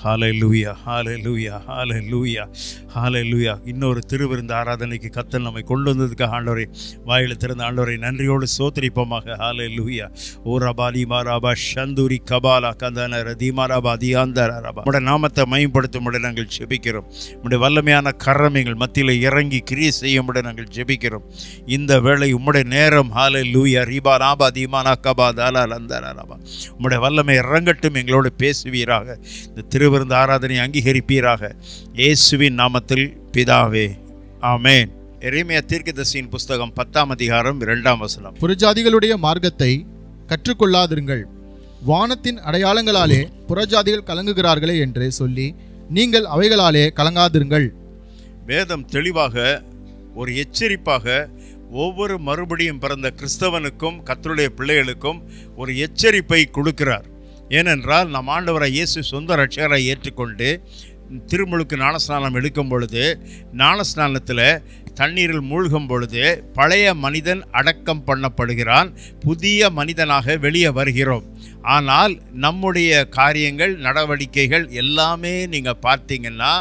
ஹல்லேலூயா, ஹல்லேலூயா, ஹல்லேலூயா, ஹல்லேலூயா. இன்னொரு திருவிருந்து ஆராதனைக்கு கர்த்தர் நம்மை கொண்டு வந்ததுக்காக ஆண்டவரை வாயில திறந்த ஆண்டவரை நன்றியோடு ஸ்தோத்திரிப்போமாக. ஹல்லேலூயா. ஓ ரபாலி மாராபா ஷந்தூரி கபாலா கந்தன ரதிமாராபா தியாந்தரபா. உம்முடைய நாமத்தை மகிமைப்படுத்தும்படி நாங்கள் ஜெபிக்கிறோம். உம்முடைய வல்லமையான கரம் எங்கள் மத்தியில் இறங்கி கிரியை செய்யும்படி நாங்கள் ஜெபிக்கிறோம். இந்த வேளை உம்முடைய நேரம். ஹல்லேலூயா. ரிபா நாபா திமானா கபா தாலா லந்தரபா. உம்முடைய வல்லமை இறங்கட்டும், எங்களோடு பேசுவீராக. இந்த திருவிருந்து ஆராதனை அங்கீகரிப்பீராக. இயேசுவின் நாமத்தில் பிதாவே, ஆமென். எரேமியா தீர்க்கதரிசியின் புஸ்தகம் 10ஆம் அதிகாரம் 2ஆம் வசனம். புறஜாதிகளுடைய மார்க்கத்தை கற்றுக்கொள்ளாதிருங்கள், வானத்தின் அடையாளங்களாலே புறஜாதிகள் கலங்குகிறார்களே என்று சொல்லி நீங்கள் அவைகளாலே கலங்காதிருங்கள். வேதம் தெளிவாக ஒரு எச்சரிப்பாக ஒவ்வொரு மறுபடியும் பிறந்த கிறிஸ்தவனுக்கும் கர்த்தருடைய பிள்ளைகளுக்கும் ஒரு எச்சரிப்பை கொடுக்கிறார். ஏனென்றால் நம் ஆண்டவரை இயேசு சொந்த ரட்சகராய் ஏற்றுக்கொண்டு திருமுழுக்கு ஞானஸ்நானம் எடுக்கும் பொழுது, ஞானஸ்நானத்தில் தண்ணீரில் மூழ்கும் பொழுது பழைய மனிதன் அடக்கம் பண்ணப்படுகிறான், புதிய மனிதனாக வெளியே வருகிறோம். ஆனால் நம்முடைய காரியங்கள், நடவடிக்கைகள் எல்லாமே நீங்கள் பார்த்தீங்கன்னா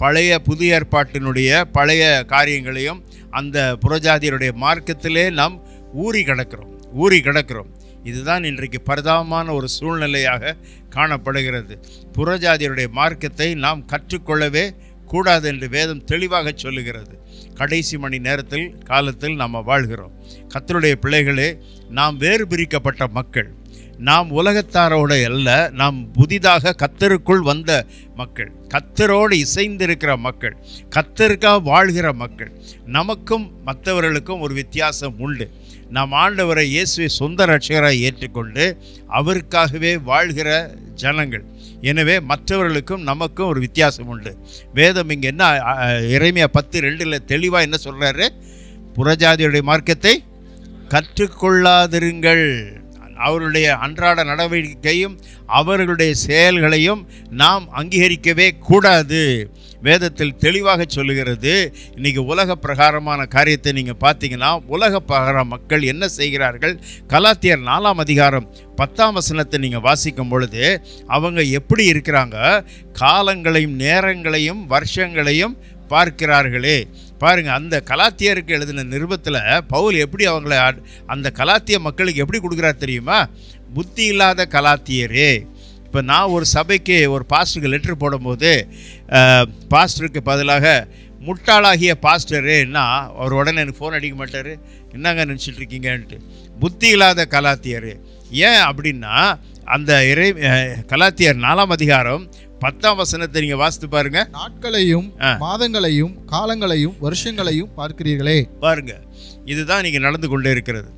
பழைய புதிய ஏற்பாட்டினுடைய பழைய காரியங்களையும் அந்த புறஜாதியருடைய மார்க்கத்திலே நாம் ஊறி கிடக்கிறோம். இதுதான் இன்றைக்கு பரிதாபமான ஒரு சூழ்நிலையாக காணப்படுகிறது. புறஜாதியருடைய மார்க்கத்தை நாம் கற்றுக்கொள்ளவே கூடாது என்று வேதம் தெளிவாக சொல்லுகிறது. கடைசி மணி காலத்தில் நாம் வாழ்கிறோம். கர்த்தருடைய பிள்ளைகளே, நாம் வேறு பிரிக்கப்பட்ட மக்கள். நாம் உலகத்தாரோடு அல்ல, நாம் புதிதாக கர்த்தருக்குள் வந்த மக்கள், கர்த்தரோடு இசைந்திருக்கிற மக்கள், கர்த்தருக்காக வாழ்கிற மக்கள். நமக்கும் மற்றவர்களுக்கும் ஒரு வித்தியாசம் உண்டு. நாம் ஆண்டவரை இயேசுவை சொந்த ரட்சகராய் ஏற்றுக்கொண்டு அவருக்காகவே வாழ்கிற ஜனங்கள். எனவே மற்றவர்களுக்கும் நமக்கும் ஒரு வித்தியாசம் உண்டு. வேதம் இங்கே என்ன, எரேமியா 10:2 தெளிவாக என்ன சொல்கிறாரு? புறஜாதியுடைய மார்க்கத்தை கற்றுக்கொள்ளாதிருங்கள். அவருடைய அன்றாட நடவடிக்கையும் அவர்களுடைய செயல்களையும் நாம் அங்கீகரிக்கவே கூடாது. வேதத்தில் தெளிவாக சொல்லுகிறது. இன்றைக்கி உலக பிரகாரமான காரியத்தை நீங்கள் பார்த்தீங்கன்னா, உலக பிரகார மக்கள் என்ன செய்கிறார்கள்? கலாத்தியர் 4ஆம் அதிகாரம் 10ஆம் வசனத்தை நீங்கள் வாசிக்கும் பொழுது அவங்க எப்படி இருக்கிறாங்க? காலங்களையும் நேரங்களையும் வருஷங்களையும் பார்க்கிறார்களே. பாருங்கள், அந்த கலாத்தியருக்கு எழுதின நிருபத்தில் பவுல் எப்படி அவங்கள அந்த கலாத்திய மக்களுக்கு எப்படி கொடுக்குறாரு தெரியுமா? புத்தி இல்லாத கலாத்தியரே. இப்போ நான் ஒரு சபைக்கு ஒரு பாஸ்டருக்கு லெட்ரு போடும்போது பாஸ்டருக்கு பதிலாக முட்டாளாகிய பாஸ்டரேன்னா அவர் உடனே எனக்கு ஃபோன் அடிக்க மாட்டார். என்னங்க நினச்சிட்ருக்கீங்கன்ட்டு. புத்தி இல்லாத கலாத்தியர். ஏன் அப்படின்னா, அந்த கலாத்தியர் 4ஆம் அதிகாரம் 10ஆம் வசனத்தை நீங்கள் வாசித்து பாருங்க. நாட்களையும் மாதங்களையும் காலங்களையும் வருஷங்களையும் பார்க்கிறீர்களே. பாருங்க, இதுதான் நீங்கள் நடந்து கொண்டே இருக்கிறது.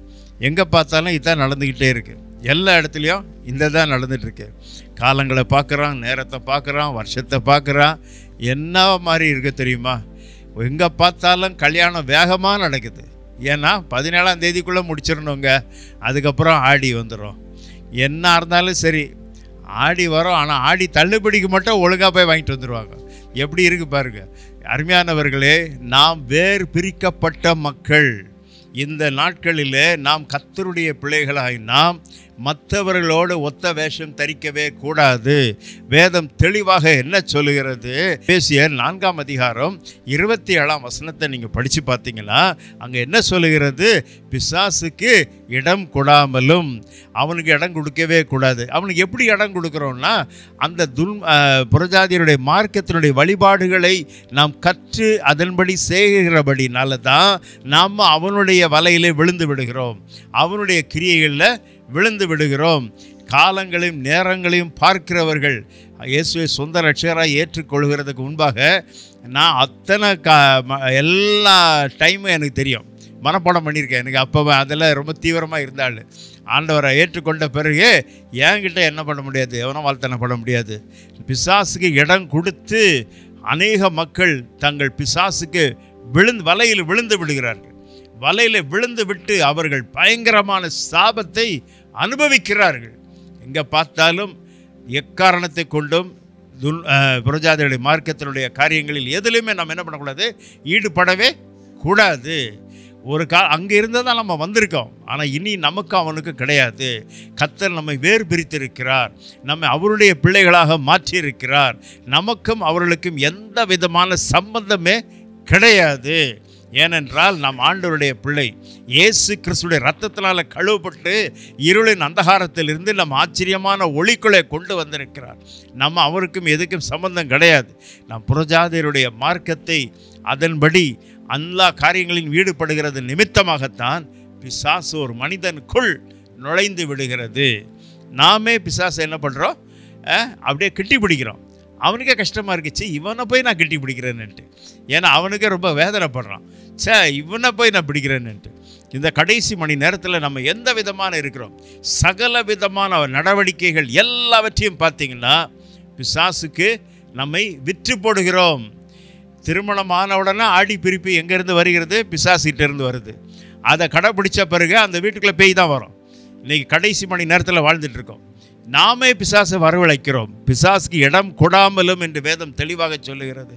எங்கே பார்த்தாலும் இதுதான் நடந்துக்கிட்டே இருக்குது. எல்லா இடத்துலையும் இந்த தான் நடந்துகிட்ருக்கு. காலங்களை பார்க்குறான், நேரத்தை பார்க்குறான், வருஷத்தை பார்க்குறான். என்ன மாதிரி இருக்க தெரியுமா? எங்கே பார்த்தாலும் கல்யாணம் வேகமாக நடக்குது. ஏன்னா 17ஆம் தேதிக்குள்ளே முடிச்சிடணுங்க. அதுக்கப்புறம் ஆடி வந்துடும். என்ன இருந்தாலும் சரி, ஆடி வரும். ஆனால் ஆடி தள்ளுபடிக்கு மட்டும் ஒழுங்காக போய் வாங்கிட்டு வந்துடுவாங்க. எப்படி இருக்குது பாருங்கள். அருமையானவர்களே, நாம் வேறு பிரிக்கப்பட்ட மக்கள். இந்த நாட்களில் நாம் கர்த்தருடைய பிள்ளைகளாய் நாம் மற்றவர்களோடு ஒத்த வேஷம் தரிக்கவே கூடாது. வேதம் தெளிவாக என்ன சொல்லுகிறது? எபேசியர் 4ஆம் அதிகாரம் 27ஆம் வசனத்தை நீங்கள் படித்து பார்த்தீங்கன்னா அங்கே என்ன சொல்லுகிறது? பிசாசுக்கு இடம் கொடாமலும், அவனுக்கு இடம் கொடுக்கவே கூடாது. அவனுக்கு எப்படி இடம் கொடுக்குறோன்னா, அந்த புறஜாதியருடைய மார்க்கத்தினுடைய வழிபாடுகளை நாம் கற்று அதன்படி செய்கிறபடினால தான் நாம் அவனுடைய வலையிலே விழுந்து விடுகிறோம், அவனுடைய கிரியைகளில் விழுந்து விடுகிறோம். காலங்களையும் நேரங்களையும் பார்க்கிறவர்கள் இயேசுவை சொந்த ரட்சகராக ஏற்றுக்கொள்கிறதுக்கு முன்பாக நான் அத்தனை எல்லா டைமும் எனக்கு தெரியும், மனப்பாடம் பண்ணியிருக்கேன். எனக்கு அப்போ அதெல்லாம் ரொம்ப தீவிரமாக இருந்தாள். ஆண்டவரை ஏற்றுக்கொண்ட பிறகு என்கிட்ட என்ன பண்ண முடியாது, எவனும் வாழ்த்தனை பண்ண முடியாது. பிசாசுக்கு இடம் கொடுத்து அநேக மக்கள் தங்கள் பிசாசுக்கு வலையில் விழுந்து விடுகிறார்கள். வலையில் விழுந்து விட்டு அவர்கள் பயங்கரமான சாபத்தை அனுபவிக்கிறார்கள். எங்கே பார்த்தாலும் எக்காரணத்தை கொண்டும் புறஜாதியுடைய மார்க்கத்தினுடைய காரியங்களில் எதிலுமே நாம் என்ன பண்ணக்கூடாது? ஈடுபடவே கூடாது. அங்கே இருந்தால் தான் நம்ம வந்திருக்கோம். ஆனால் இனி நமக்கும் அவனுக்கும் கிடையாது. கர்த்தர் நம்மை வேறு பிரித்திருக்கிறார், நம்மை அவருடைய பிள்ளைகளாக மாற்றியிருக்கிறார். நமக்கும் அவர்களுக்கும் எந்த விதமான சம்பந்தமே கிடையாது. ஏனென்றால் நாம் ஆண்டவருடைய பிள்ளை. இயேசு கிறிஸ்துடைய இரத்தத்தினால் கழுவப்பட்டு இருளின் அந்தகாரத்திலிருந்து நம்ம ஆச்சரியமான ஒளிக்குள்ளே கொண்டு வந்திருக்கிறார். நம்ம அவருக்கும் எதுக்கும் சம்பந்தம் கிடையாது. நாம் புறஜாதியருடைய மார்க்கத்தை அதன்படி எல்லா காரியங்களின் ஈடுபடுகிறது நிமித்தமாகத்தான் பிசாசு ஒரு மனிதனுக்குள் நுழைந்து விடுகிறது. நாமே பிசாசை என்ன பண்ணுறோம், அப்படியே கிட்டி பிடிக்கிறோம். அவனுக்கே கஷ்டமாக இருக்குச்சு, இவனை போய் நான் கிட்டி பிடிக்கிறேன்னுட்டு. ஏன்னா அவனுக்கே ரொம்ப வேதனைப்படுறான், இவனை போய் நான் பிடிக்கிறேன்னுட்டு. இந்த கடைசி மணி நேரத்தில் நம்ம எந்த விதமான இருக்கிறோம், சகல விதமான நடவடிக்கைகள் எல்லாவற்றையும் பார்த்திங்கன்னா பிசாசுக்கு நம்மை விற்று போடுகிறோம். திருமணமான உடனே ஆடி பிரிப்பு எங்கேருந்து வருகிறது, பிசாசிகிட்டேருந்து வருது. அதை கடைப்பிடிச்ச பிறகு அந்த வீட்டுக்குள்ளே பேய் தான் வரும். இன்றைக்கி கடைசி மணி நேரத்தில் வாழ்ந்துட்டுருக்கோம். நாமே பிசாசை வரவழைக்கிறோம். பிசாசுக்கு இடம் கொடாமலும் என்று வேதம் தெளிவாக சொல்லுகிறது.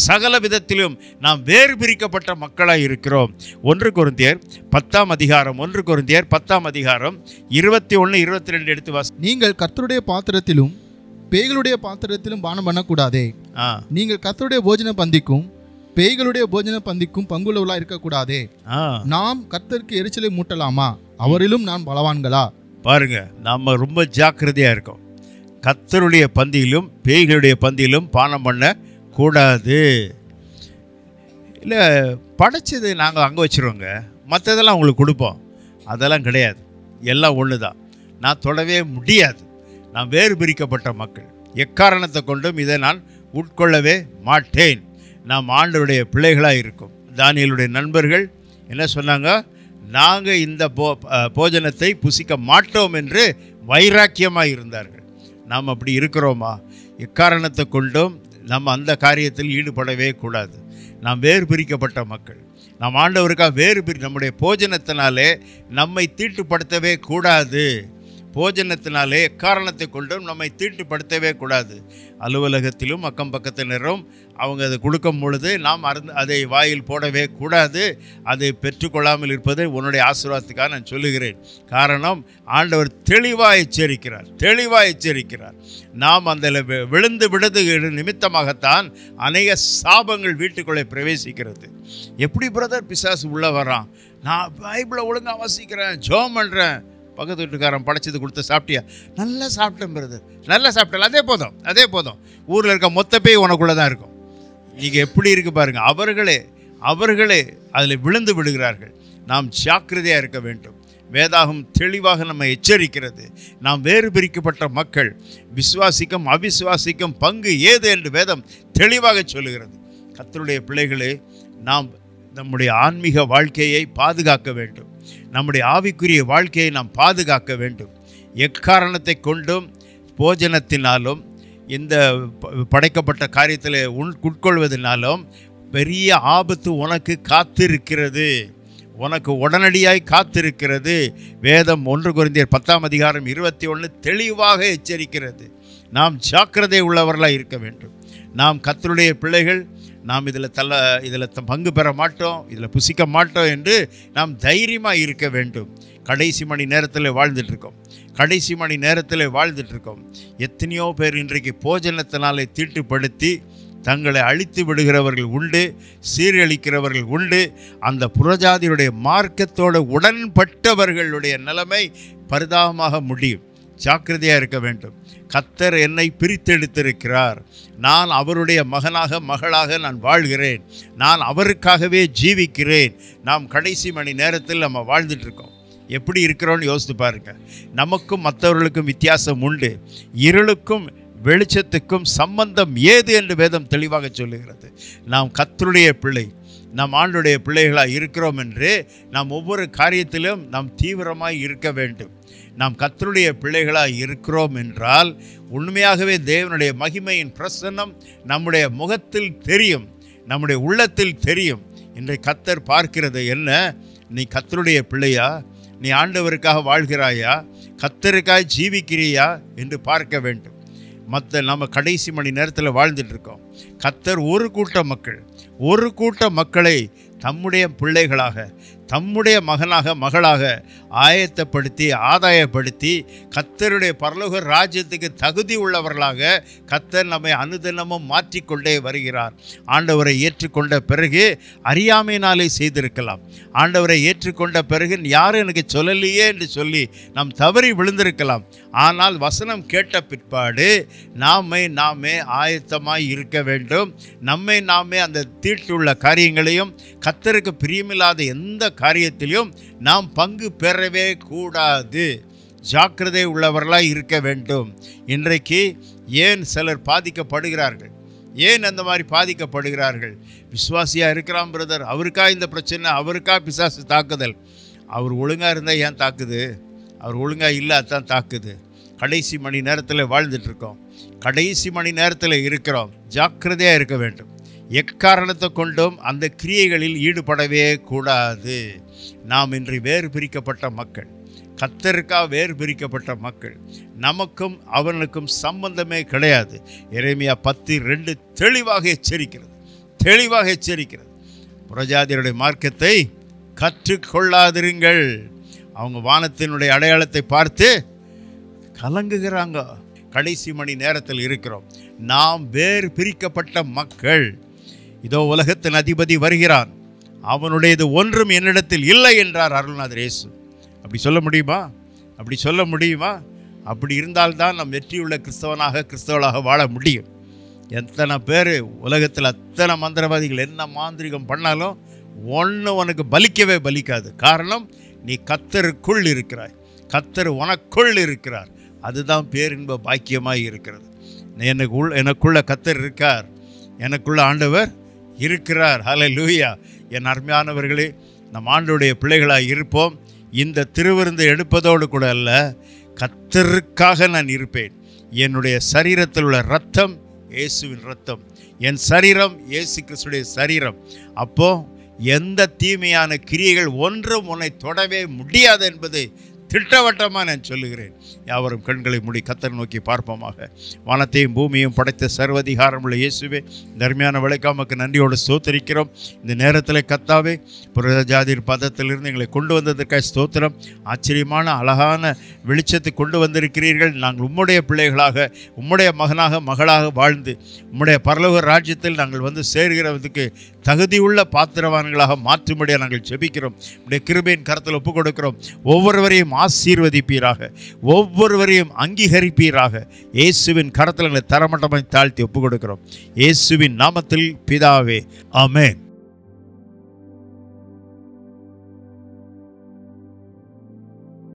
சகல விதத்திலும் நாம் வேறு பிரிக்கப்பட்ட மக்களாக இருக்கிறோம். 1 கொரிந்தியர் 10ஆம் அதிகாரம் 1 கொரிந்தியர் 10ஆம் அதிகாரம் 21, 22 எடுத்து வாசி. நீங்கள் கர்த்தருடைய பாத்திரத்திலும் பேய்களுடைய பாத்திரத்திலும் பானம் பண்ணக்கூடாதே. நீங்கள் கர்த்தருடைய போஜன பந்திக்கும் பேய்களுடைய போஜன பந்திக்கும் பங்குள்ளவர்களா இருக்கக்கூடாதே. நாம் கர்த்தருக்கு எரிச்சலை மூட்டலாமா? அவரிலும் நான் பலவான்களா? பாருங்க, நம்ம ரொம்ப ஜாக்கிரதையாக இருக்கோம். கர்த்தருடைய பந்தியிலும் பேய்களுடைய பந்தியிலும் பானம் பண்ண கூடாது. இல்லை, படைச்சது நாங்கள் அங்கே வச்சுருவோங்க, மற்றதெல்லாம் உங்களுக்கு கொடுப்போம், அதெல்லாம் கிடையாது. எல்லாம் ஒன்று தான். நான் தொடவே முடியாது. நான் வேறு பிரிக்கப்பட்ட மக்கள், எக்காரணத்தை கொண்டும் இதை நான் உட்கொள்ளவே மாட்டேன். நாம் ஆண்டவருடைய பிள்ளைகளாக இருக்கும். தானியேலுடைய நண்பர்கள் என்ன சொன்னாங்க, நாங்கள் இந்த போஜனத்தை புசிக்க மாட்டோம் என்று வைராக்கியமாக இருந்தார்கள். நாம் அப்படி இருக்கிறோமா? எக்காரணத்தை கொண்டும் நம்ம அந்த காரியத்தில் ஈடுபடவே கூடாது. நாம் வேறு பிரிக்கப்பட்ட மக்கள். நாம் ஆண்டவருக்காக நம்முடைய போஜனத்தினாலே நம்மை தீட்டுப்படுத்தவே கூடாது. போஜனத்தினாலே எக்காரணத்தை கொண்டும் நம்மை தீட்டுப்படுத்தவே கூடாது. அலுவலகத்திலும் அக்கம் பக்கத்தினரும் அவங்க அதை கொடுக்கும் பொழுது நாம் அதை வாயில் போடவே கூடாது. அதை பெற்றுக்கொள்ளாமல் இருப்பது உன்னுடைய ஆசீர்வாதத்துக்காக நான் சொல்லுகிறேன். காரணம், ஆண்டவர் தெளிவாக எச்சரிக்கிறார். நாம் அதில் விழுந்து விடுது நிமித்தமாகத்தான் அநேக சாபங்கள் வீட்டுக்குள்ளே பிரவேசிக்கிறது. எப்படி பிரதர் பிசாசு உள்ளே வரான்? நான் பைபிளை ஒழுங்காக வாசிக்கிறேன், ஜெபம் பண்ணுறேன், பக்கத்து வீட்டுக்காரன் படைச்சது கொடுத்து சாப்பிட்டியா? நல்லா சாப்பிட்டேன் பிரதர், நல்லா சாப்பிட்டல, அதே போதும். ஊரில் இருக்க மொத்த பேய் உனக்குள்ளே தான் இருக்கும். நீங்கள் எப்படி இருக்கு பாருங்கள். அவர்களே அதில் விழுந்து விடுகிறார்கள். நாம் ஜாக்கிரதையாக இருக்க வேண்டும். வேதாகம் தெளிவாக நம்ம எச்சரிக்கிறது. நாம் வேறு பிரிக்கப்பட்ட மக்கள், விசுவாசிக்கும் அவிசுவாசிக்கும் பங்கு ஏது என்று வேதம் தெளிவாக சொல்லுகிறது. கர்த்தருடைய பிள்ளைகளே, நாம் நம்முடைய ஆன்மீக வாழ்க்கையை பாதுகாக்க வேண்டும். நம்முடைய ஆவிக்குரிய வாழ்க்கையை நாம் பாதுகாக்க வேண்டும். எக்காரணத்தை கொண்டும் போஜனத்தினாலும் இந்த படைக்கப்பட்ட காரியத்தில் உட்கொள்வதனாலும் பெரிய ஆபத்து உனக்கு காத்திருக்கிறது, உனக்கு உடனடியாய் காத்திருக்கிறது. வேதம் 1 கொரிந்தியர் 10ஆம் அதிகாரம் 21 தெளிவாக எச்சரிக்கிறது. நாம் ஜாக்கிரதை உள்ளவர்களாக இருக்க வேண்டும். நாம் கர்த்தருடைய பிள்ளைகள், நாம் இதில் பங்கு பெற மாட்டோம், இதில் புசிக்க மாட்டோம் என்று நாம் தைரியமாக இருக்க வேண்டும். கடைசி மணி நேரத்தில் வாழ்ந்துட்டுருக்கோம். எத்தனையோ பேர் இன்றைக்கு போஜனத்தினாலே தீட்டுப்படுத்தி தங்களை அழித்து விடுகிறவர்கள் உண்டு, சீரழிக்கிறவர்கள் உண்டு. அந்த புறஜாதியுடைய மார்க்கத்தோடு உடன்பட்டவர்களுடைய நிலைமை பரிதாபமாக முடியும். ஜாக்கிரதையாக இருக்க வேண்டும். கர்த்தர் என்னை பிரித்தெடுத்திருக்கிறார். நான் அவருடைய மகளாக நான் வாழ்கிறேன். நான் அவருக்காகவே ஜீவிக்கிறேன். நாம் கடைசி மணி நேரத்தில் நம்ம வாழ்ந்துட்டுருக்கோம். எப்படி இருக்கிறோன்னு யோசித்து பாருங்கள். நமக்கும் மற்றவர்களுக்கும் வித்தியாசம் உண்டு. இருளுக்கும் வெளிச்சத்துக்கும் சம்பந்தம் ஏது என்று வேதம் தெளிவாக சொல்லுகிறது. நாம் கர்த்தருடைய பிள்ளை, நாம் ஆண்டவருடைய பிள்ளைகளாக இருக்கிறோம் என்று நாம் ஒவ்வொரு காரியத்திலும் நாம் தீவிரமாய் இருக்க வேண்டும். நாம் கர்த்தருடைய பிள்ளைகளாக இருக்கிறோம் என்றால் உண்மையாகவே தேவனுடைய மகிமையின் பிரசன்னம் நம்முடைய முகத்தில் தெரியும், நம்முடைய உள்ளத்தில் தெரியும். இன்றைக்கு கர்த்தர் பார்க்கிறது என்ன? நீ கர்த்தருடைய பிள்ளையா? நீ ஆண்டவருக்காக வாழ்கிறாயா? கர்த்தருக்காக ஜீவிக்கிறியா என்று பார்க்க வேண்டும். நம்ம கடைசி மணி நேரத்தில் வாழ்ந்துட்டுருக்கோம். கர்த்தர் ஒரு கூட்ட மக்களை தம்முடைய பிள்ளைகளாக, தம்முடைய மகனாக மகளாக ஆயத்தப்படுத்தி ஆதாயப்படுத்தி கர்த்தருடைய பரலோக ராஜ்யத்துக்கு தகுதி உள்ளவர்களாக கர்த்தர் நம்மை அனுதினமும் மாற்றிக்கொண்டே வருகிறார். ஆண்டவரை ஏற்றுக்கொண்ட பிறகு அறியாமையினாலே செய்திருக்கலாம். ஆண்டவரை ஏற்றுக்கொண்ட பிறகு யாரும் எனக்கு சொல்லலையே என்று சொல்லி நாம் தவறி விழுந்திருக்கலாம். ஆனால் வசனம் கேட்ட பிற்பாடு நாமே ஆயத்தமாய் இருக்க வேண்டும். நம்மை நாமே அந்த தீட்டுள்ள காரியங்களையும் கர்த்தருக்கு பிரியமில்லாத எந்த காரியத்திலும் நாம் பங்கு பெறவே கூடாது. ஜாக்கிரதை உள்ளவர்களாய் இருக்க வேண்டும். இன்றைக்கு ஏன் சிலர் பாதிக்கப்படுகிறார்கள்? ஏன் அந்த மாதிரி பாதிக்கப்படுகிறார்கள்? விசுவாசியாக இருக்கிறான் பிரதர், அவருக்கா இந்த பிரச்சனை, அவருக்கா பிசாசு தாக்குதல். அவர் ஒழுங்காக இருந்தால் ஏன் தாக்குது? அவர் ஒழுங்காக இல்லை, அதான் தாக்குது. கடைசி மணி நேரத்தில் வாழ்ந்துட்டுருக்கோம், கடைசி மணி நேரத்தில் இருக்கிறோம். ஜாக்கிரதையாக இருக்க வேண்டும். எக்காரணத்தை கொண்டும் அந்த கிரியைகளில் ஈடுபடவே கூடாது. நாம் இன்று வேறு பிரிக்கப்பட்ட மக்கள், கர்த்தருக்காக வேறு பிரிக்கப்பட்ட மக்கள். நமக்கும் அவனுக்கும் சம்பந்தமே கிடையாது. எரேமியா 10:2 தெளிவாக எச்சரிக்கிறது. புறஜாதியருடைய மார்க்கத்தை கற்றுக்கொள்ளாதிருங்கள். அவங்க வானத்தினுடைய அடையாளத்தை பார்த்து கலங்குகிறாங்க. கடைசி மணி நேரத்தில் இருக்கிறோம். நாம் வேறு பிரிக்கப்பட்ட மக்கள். இதோ உலகத்தின் அதிபதி வருகிறான், அவனுடையது ஒன்றும் என்னிடத்தில் இல்லை என்றார் அருள்நாதர் இயேசு. அப்படி சொல்ல முடியுமா? அப்படி இருந்தால்தான் நம் வெற்றியுள்ள கிறிஸ்தவளாக வாழ முடியும். எத்தனை பேர் உலகத்தில் அத்தனை மந்திரவாதிகள் என்ன மாந்திரிகம் பண்ணாலும் ஒன்று உனக்கு பலிக்காது. காரணம், நீ கர்த்தருக்குள் இருக்கிறாய், கர்த்தர் உனக்குள் இருக்கிறார். அதுதான் பேரின்ப பாக்கியமாக இருக்கிறது. எனக்குள்ள கர்த்தர் இருக்கார், எனக்குள்ள ஆண்டவர் இருக்கிறார். ஹல்லேலூயா. என் அருமையானவர்களே, நம் ஆண்டவருடைய பிள்ளைகளாக இருப்போம். இந்த திருவிருந்து எடுப்பதோடு கூட அல்ல, கர்த்தருக்காக நான் இருப்பேன். என்னுடைய சரீரத்தில் உள்ள இரத்தம் இயேசுவின் இரத்தம், என் சரீரம் இயேசு கிறிஸ்துடைய சரீரம். அப்போ எந்த தீமையான கிரியைகள் ஒன்றும் உன்னை தொடவே முடியாது என்பதை திட்டவட்டமாக நான் சொல்லுகிறேன். யாவரும் கண்களை மூடி கர்த்தரை நோக்கி பார்ப்போமாக. வானத்தையும் பூமியும் படைத்த சர்வதிகாரமுள்ள இயேசுவே, தர்மியான விளைக்காமக்கு நன்றியோடு ஸ்தோத்திரிக்கிறோம். இந்த நேரத்தில் கர்த்தாவே, புறஜாதியர் பதத்திலிருந்து எங்களை கொண்டு வந்ததற்காக ஸ்தோத்திரம். ஆச்சரியமான அழகான வெளிச்சத்தை கொண்டு வந்திருக்கிறீர்கள். நாங்கள் உம்முடைய பிள்ளைகளாக, உம்முடைய மகளாக வாழ்ந்து உம்முடைய பரலோக ராஜ்யத்தில் நாங்கள் வந்து சேர்கிறதுக்கு தகுதியுள்ள பாத்திரவான்களாக மாற்றும்படியாக நாங்கள் ஜெபிக்கிறோம். உம்முடைய கிருபையின் கரத்தில் ஒப்புக் கொடுக்கிறோம். ஒவ்வொருவரையும் ஆசீர்வதிப்பீராக, ஒவ்வொருவரையும் அங்கீகரிப்பீராக. இயேசுவின் கரத்தில் எங்களை தரமட்டமாய் தாழ்த்தி ஒப்புக் கொடுக்கிறோம். இயேசுவின் நாமத்தில் பிதாவே, ஆமென்.